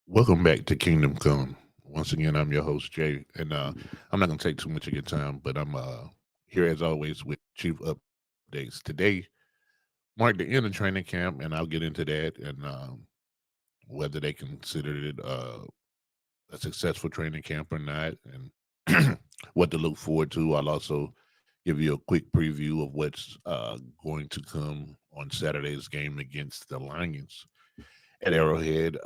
Welcome back to Kingdom Come. Once again, I'm your host Jay, and I'm not going to take too much of your time, but I'm here as always with Chief Updates. Today marked the end of training camp, and I'll get into that and whether they considered it a successful training camp or not, and what to look forward to. I'll also give you a quick preview of what's going to come on Saturday's game against the Lions at Arrowhead.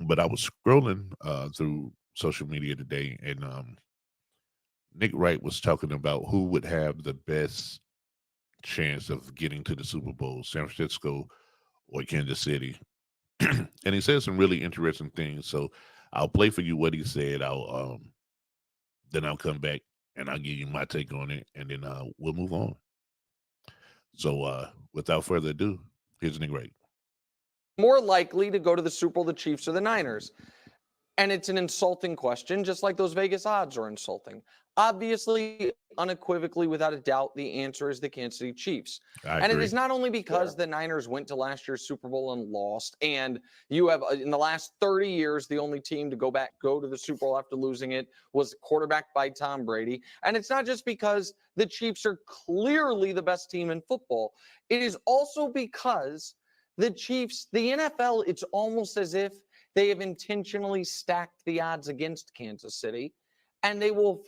But I was scrolling through social media today, and Nick Wright was talking about who would have the best chance of getting to the Super Bowl, San Francisco or Kansas City. And he said some really interesting things. So I'll play for you what he said. Then I'll come back and I'll give you my take on it, and then we'll move on. So without further ado, here's Nick Wright. More likely to go to the Super Bowl, the Chiefs or the Niners? And it's an insulting question, just like those Vegas odds are insulting. Obviously, unequivocally, without a doubt, the answer is the Kansas City Chiefs. I And it agree. is not only because the Niners went to last year's Super Bowl and lost, and you have, in the last 30 years, the only team to go to the Super Bowl after losing it was quarterbacked by Tom Brady. And it's not just because the Chiefs are clearly the best team in football. It is also because the Chiefs, the NFL, it's almost as if they have intentionally stacked the odds against Kansas City, and they will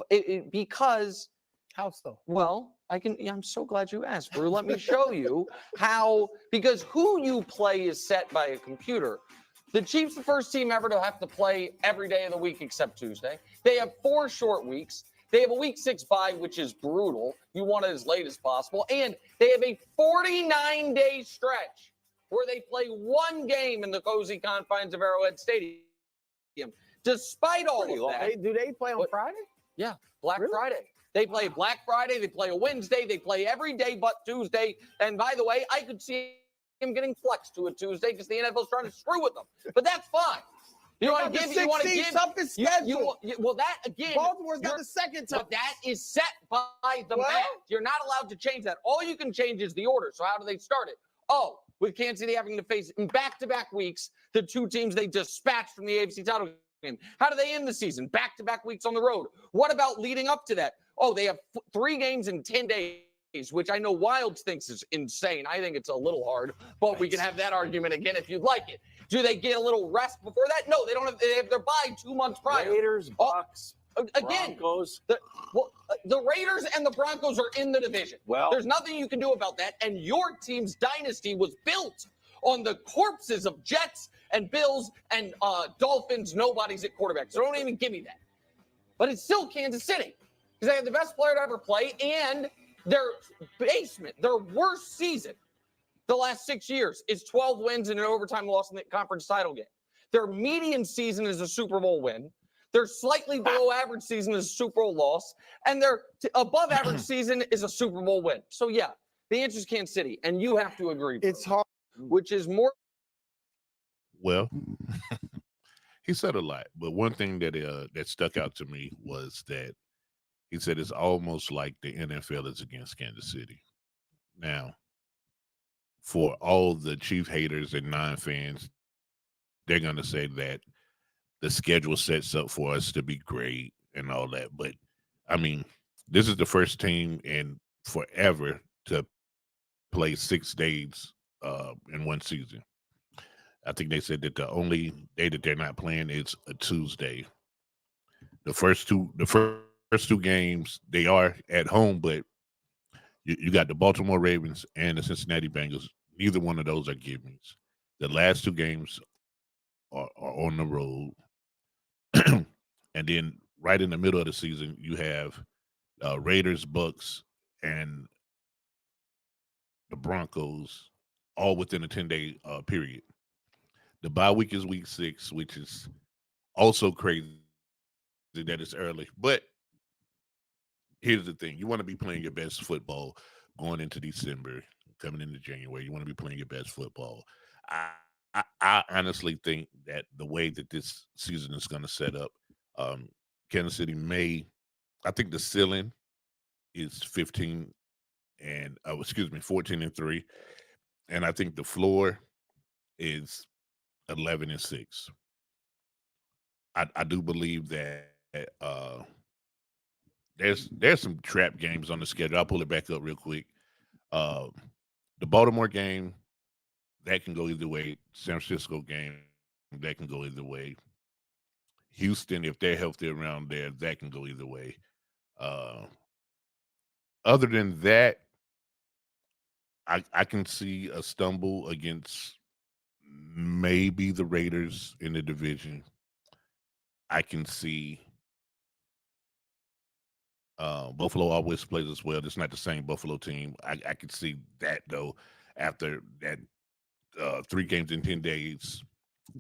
because How so? well, I can. Yeah, I'm so glad you asked, Brew. Let me show you how. Because who you play is set by a computer. The Chiefs, the first team ever to have to play every day of the week except Tuesday. They have 4 short weeks. They have a week 6 bye, which is brutal. You want it as late as possible, and they have a 49-day stretch where they play one game in the cozy confines of Arrowhead Stadium. Despite all of that, Do they play on Friday? yeah, Black Really? Friday. They play Black Friday, they play a Wednesday, they play every day but Tuesday. And by the way, I could see him getting flexed to a Tuesday because the NFL's trying to screw with them. But that's fine. You want to give, you want to give, toughest schedule. well, that again, Baltimore's got the second but toughest. that is set by the Well- match. You're not allowed to change that. All you can change is the order. So how do they start it? Oh, with Kansas City having to face in back-to-back weeks the two teams they dispatched from the AFC title game. How do they end the season? Back-to-back weeks on the road. What about leading up to that? Oh, they have 3 games in 10 days, which I know Wilds thinks is insane. I think it's a little hard, but we can have that argument again if you'd like it. Do they get a little rest before that? No, they don't have. They have their bye 2 months prior. Raiders, Bucks, Again, Broncos. the Raiders and the Broncos are in the division. Well- There's nothing you can do about that. And your team's dynasty was built on the corpses of Jets and Bills and Dolphins. Nobody's at quarterback. So don't even give me that. But it's still Kansas City because they have the best player to ever play, and their their worst season the last 6 years is 12 wins and an overtime loss in the conference title game. Their median season is a Super Bowl win. Their slightly below average season is a Super Bowl loss, and their above average season is a Super Bowl win. So yeah, the answer is Kansas City, and you have to agree. It's hard. Which is more. Well, he said a lot, but one thing that stuck out to me was that he said it's almost like the NFL is against Kansas City. Now, for all the Chief haters and non-fans, they're gonna say that the schedule sets up for us to be great and all that. But I mean, this is the first team in forever to play 6 days in one season. I think they said that the only day that they're not playing is a Tuesday. The first two games they are at home, but you got the Baltimore Ravens and the Cincinnati Bengals. Neither one of those are givens. The last 2 games are on the road, and then right in the middle of the season you have Raiders, Bucks, and the Broncos, all within a 10-day period. The bye week is week 6, which is also crazy that it's early. But here's the thing: you want to be playing your best football going into December, coming into January. You want to be playing your best football. I honestly think that the way that this season is going to set up, um, Kansas City may. I think the ceiling is 15 and 14-3, and I think the floor is 11-6. I do believe that there's some trap games on the schedule. I'll pull it back up real quick. Uh, the Baltimore game that can go either way. San Francisco game that can go either way. Houston, if they're healthy around there, that can go either way. Uh, Other than that, I can see a stumble against maybe the Raiders in the division. I can see Buffalo always plays as well. It's not the same Buffalo team. I can see that though. After that 3 games in 10 days,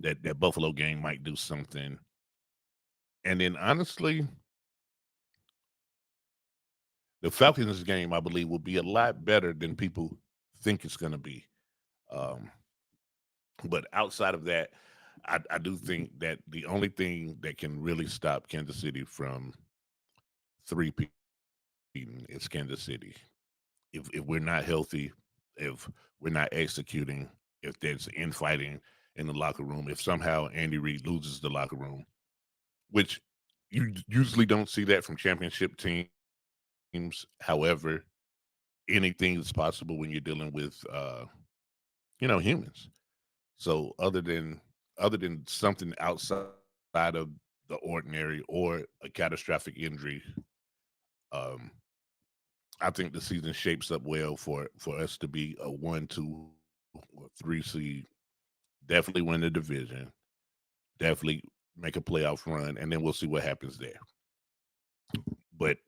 that Buffalo game might do something. And then honestly, the Falcons game I believe will be a lot better than people think it's going to be. Um, but outside of that, I do think that the only thing that can really stop Kansas City from three-peating is Kansas City. If we're not healthy, if we're not executing, if there's infighting in the locker room, if somehow Andy Reid loses the locker room, which you usually don't see that from championship teams. However, anything is possible when you're dealing with humans. So other than something outside of the ordinary or a catastrophic injury, um, I think the season shapes up well for us to be a 1, 2, or 3 seed. Definitely win the division. Definitely make a playoff run, and then we'll see what happens there. But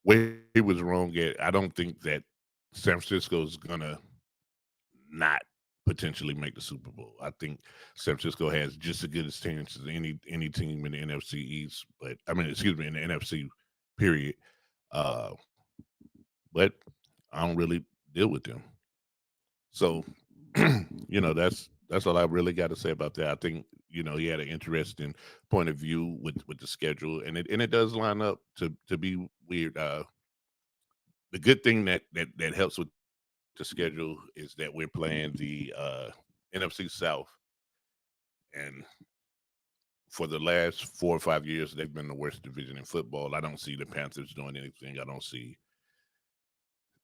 where he was wrong at, I don't think that San Francisco is gonna not potentially make the Super Bowl. I think San Francisco has just as good a chance as any team in the NFC East, but I mean, excuse me, in the NFC period. Uh, but I don't really deal with them. So, that's all I really got to say about that. I think he had an interesting point of view with the schedule, and it does line up to be weird. The good thing that helps with the schedule is that we're playing the NFC South, and for the last 4 or 5 years, they've been the worst division in football. I don't see the Panthers doing anything. I don't see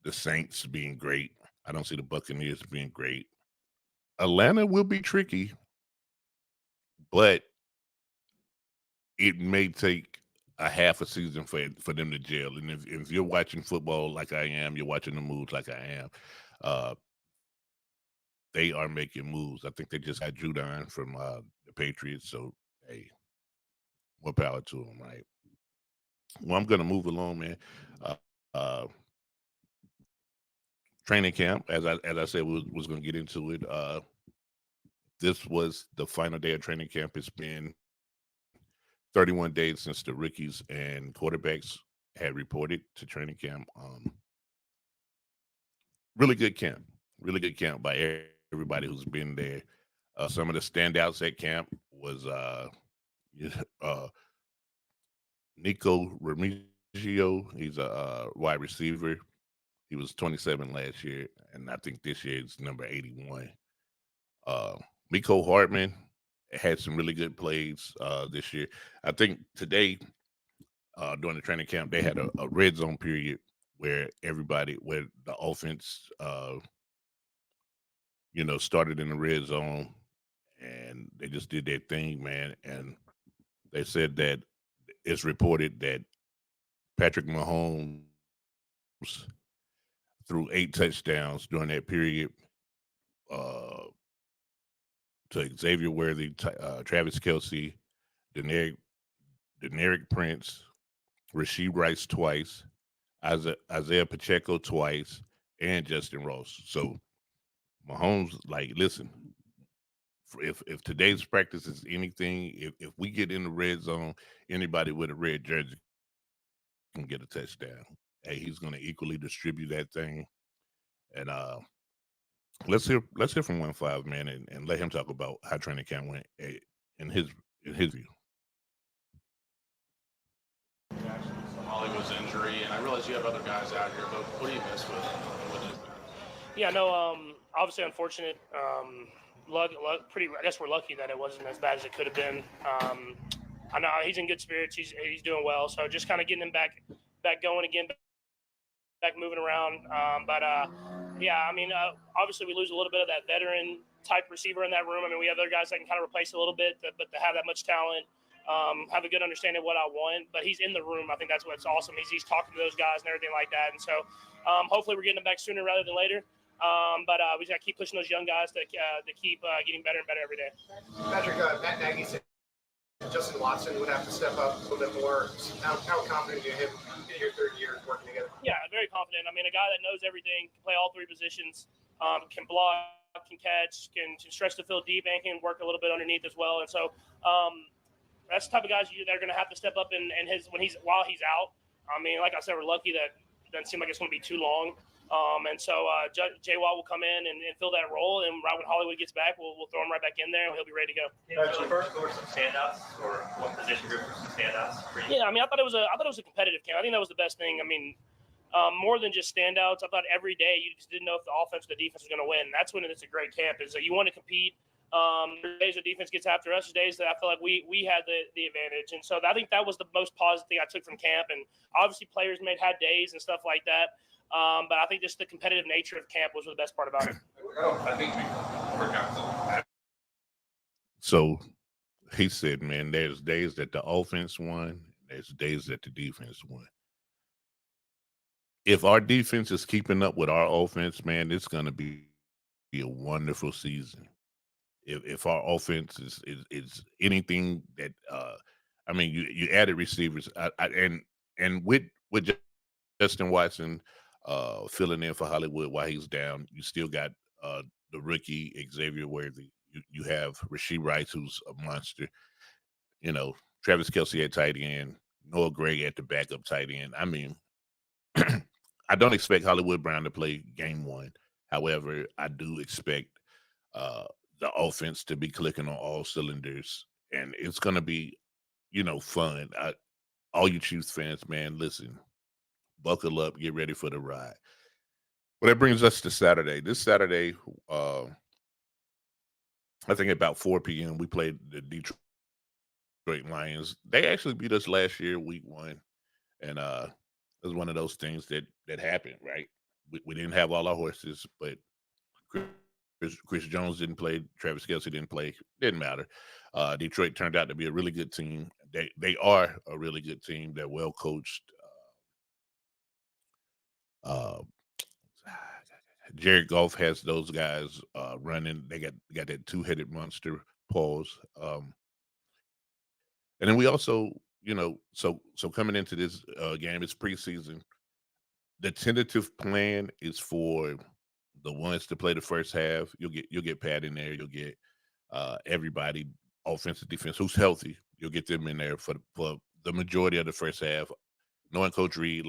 the Saints being great. I don't see the Buccaneers being great. Atlanta will be tricky, but it may take a half a season for them to gel. And if you're watching football like I am, you're watching the moves like I am. Uh, they are making moves. I think they just got Judon from the Patriots. So hey, more power to them, right? Well, I'm gonna move along, man. Uh, Training camp, as I said, was gonna get into it. This was the final day of training camp. It's been 31 days since the rookies and quarterbacks had reported to training camp. Really good camp. Really good camp by everybody who's been there. Some of the standouts at camp was uh, Nico Remigio. He's a wide receiver. He was 27 last year, and I think this year is number 81. Uh, Miko Hartman had some really good plays this year. I think today during the training camp they had a red zone period where the offense started in the red zone and they just did their thing, man. And they said that it's reported that Patrick Mahomes threw 8 touchdowns during that period. Uh, to Xavier Worthy, Travis Kelsey, Deneric, Deneric Prince, Rasheed Rice twice, Isaiah Pacheco twice, and Justin Ross. So Mahomes, like, listen, if today's practice is anything, if we get in the red zone, anybody with a red jersey can get a touchdown. Hey, he's going to equally distribute that thing. And let's hear from 1-5 man, and let him talk about how training camp went in his view. Hollywood's injury, and I realize you have other guys out here, but what do you miss with it? Yeah, no, obviously unfortunate. I guess we're lucky that it wasn't as bad as it could have been. I know he's in good spirits. He's doing well. So just kind of getting him back going again, back moving around. Obviously we lose a little bit of that veteran type receiver in that room. I mean, we have other guys that can kind of replace a little bit, but to have that much talent, have a good understanding of what I want. But he's in the room. I think that's what's awesome. He's talking to those guys and everything like that. And so hopefully we're getting him back sooner rather than later. We just got to keep pushing those young guys to keep getting better and better every day. Patrick, Matt Nagy said Justin Watson would have to step up a little bit more. How confident are you in your third year working together? Yeah, very confident. I mean, a guy that knows everything, can play all three positions, can block, can catch, can stretch the field deep, and can work a little bit underneath as well. And so that's the type of guys that are going to have to step up while he's out. I mean, like I said, we're lucky that it doesn't seem like it's going to be too long. Jay Watt will come in and fill that role, and right when Hollywood gets back, we'll throw him right back in there, and he'll be ready to go. First, who were some standouts, or what position group were some standouts for you? Yeah, I mean, I thought it was a competitive camp. I think that was the best thing. I mean, more than just standouts, I thought every day you just didn't know if the offense or the defense was going to win. That's when it's a great camp. Is that you want to compete. Days the defense gets after us, days that I feel like we had the advantage, and so I think that was the most positive thing I took from camp. And obviously, players had days and stuff like that. But I think just the competitive nature of camp was the best part about it. I think we work out. So he said, man, there's days that the offense won, there's days that the defense won. If our defense is keeping up with our offense, man, it's going to be a wonderful season. If our offense is anything that, I mean, you added receivers, and with Justin Watson filling in for Hollywood while he's down, you still got the rookie Xavier Worthy. You have Rasheed Rice, who's a monster. You know, Travis Kelce at tight end, Noah Gray at the backup tight end. I mean, I don't expect Hollywood Brown to play game one. However, I do expect the offense to be clicking on all cylinders, and it's going to be, fun. All you Chiefs fans, man, listen, buckle up, get ready for the ride. Well, that brings us to Saturday. This Saturday, I think about 4 p.m., we played the Detroit Lions. They actually beat us last year, week 1, and it was one of those things that happened, right? We didn't have all our horses, but Chris Jones didn't play. Travis Kelce didn't play. Didn't matter. Detroit turned out to be a really good team. They are a really good team. They're well coached. Jared Goff has those guys running. They got that two-headed monster, pause. And then we also, so coming into this game, it's preseason. The tentative plan is for the ones to play the first half. You'll get Pat in there. You'll get everybody, offensive, defense, who's healthy. You'll get them in there for the majority of the first half. Knowing Coach Reed,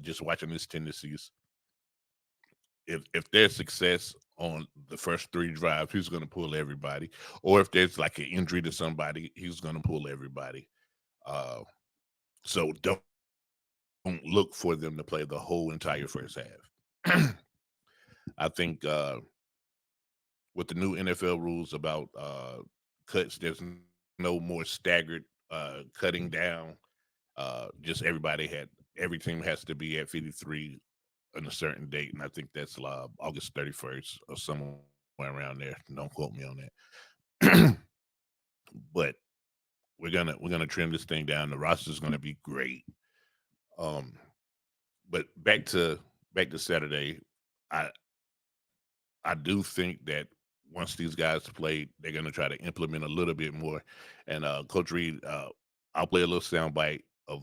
just watching his tendencies, if there's success on the first 3 drives, he's going to pull everybody. Or if there's like an injury to somebody, he's going to pull everybody. So don't look for them to play the whole entire first half. I think with the new NFL rules about cuts, there's no more staggered cutting down. Just every team has to be at 53 on a certain date, and I think that's August 31st or somewhere around there. Don't quote me on that. But we're gonna trim this thing down. The roster's gonna be great. But back to Saturday, I do think that once these guys play, they're gonna try to implement a little bit more. And Coach Reed, I'll play a little soundbite of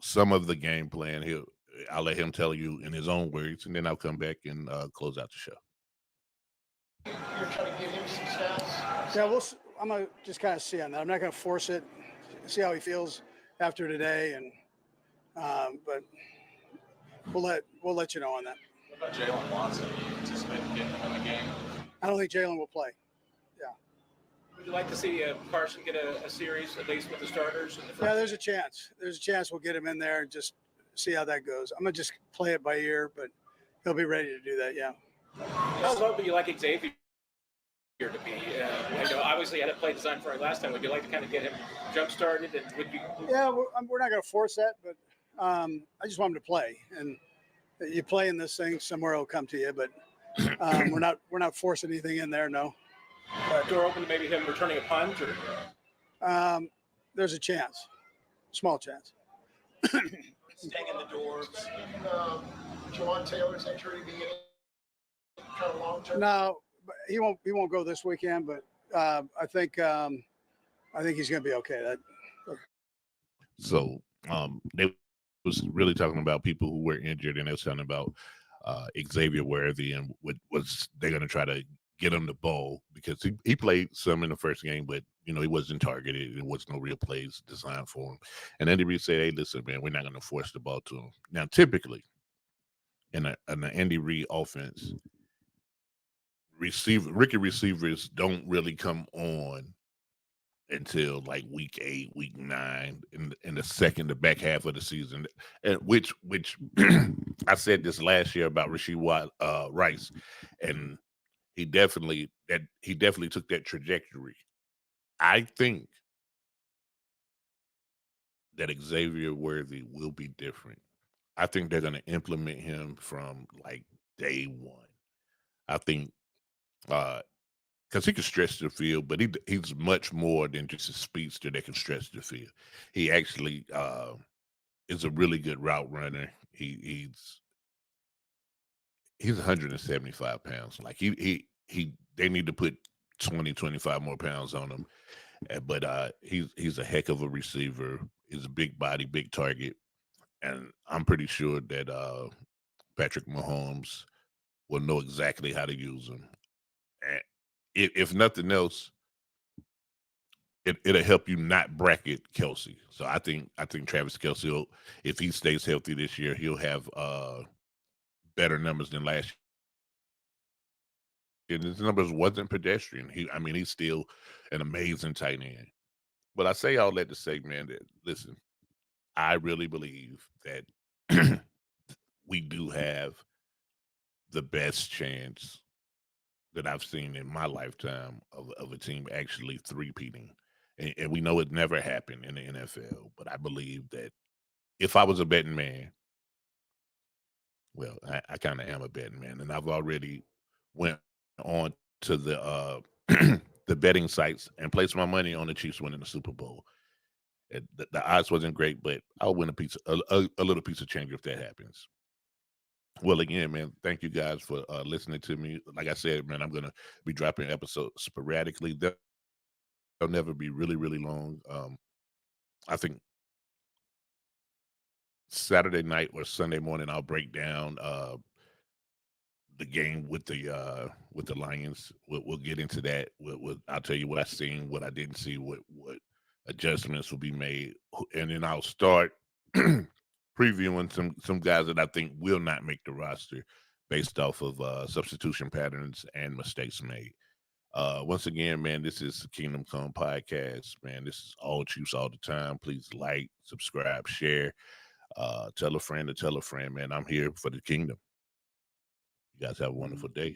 some of the game plan. I'll let him tell you in his own words, and then I'll come back and close out the show. You're trying to give him some stats? Yeah, I'm going to just kind of see on that. I'm not going to force it, see how he feels after today. But we'll let you know on that. What about Jalen Watson? Do you anticipate getting him in the game? I don't think Jalen will play. Would you like to see Carson get a series, at least with the starters? Yeah, there's a chance. There's a chance we'll get him in there and just see how that goes. I'm going to just play it by ear, but he'll be ready to do that, yeah. How low do you like Xavier year to be? Obviously, had a play designed for it last time. Would you like to kind of get him jump started? And would you? Yeah, we're not going to force that, but I just want him to play. And you play in this thing, somewhere it'll come to you. But we're not forcing anything in there. No. Door open to maybe him returning a punt, or There's a chance, small chance. Staying in the doors. Jawan Taylor's injury be any kind of long term? No, but he won't go this weekend. But I think he's going to be okay. So they was really talking about people who were injured, and they was talking about Xavier Worthy and what was they're going to try to get him the ball because he played some in the first game, but he wasn't targeted. There was no real plays designed for him. And Andy Reid said, "Hey, listen, man, we're not going to force the ball to him." Now, typically in an Andy Reid offense, rookie receivers don't really come on until like week 8, week 9, in the back half of the season. And which I said this last year about Rice, and he definitely took that trajectory. I think that Xavier Worthy will be different. I think they're going to implement him from like day one. I think because he can stretch the field, but he's much more than just a speedster that can stretch the field. He actually is a really good route runner. He's 175 pounds. Like they need to put 25 more pounds on him. But he's a heck of a receiver. He's a big body, big target, and I'm pretty sure that Patrick Mahomes will know exactly how to use him. And if nothing else, it'll help you not bracket Kelsey. So I think Travis Kelsey, if he stays healthy this year, he'll have better numbers than last year. And his numbers wasn't pedestrian. He's still an amazing tight end. But I say all that to say, man, that listen, I really believe that we do have the best chance that I've seen in my lifetime of a team actually three-peating. And we know it never happened in the NFL, but I believe that if I was a betting man, well, I kind of am a betting man, and I've already went on to the the betting sites and placed my money on the Chiefs winning the Super Bowl. The odds wasn't great, but I'll win a little piece of change if that happens. Well, again, man, thank you guys for listening to me. Like I said, man, I'm gonna be dropping episodes sporadically. They'll never be really, really long. I think Saturday night or Sunday morning, I'll break down the game with the Lions. We'll get into that. I'll tell you what I seen, what I didn't see, what adjustments will be made, and then I'll start previewing some guys that I think will not make the roster based off of substitution patterns and mistakes made. Once again, man, this is the Kingdom Come podcast. Man, this is all Chiefs all the time. Please like, subscribe, share, tell a friend to tell a friend. Man, I'm here for the kingdom. You guys have a wonderful day.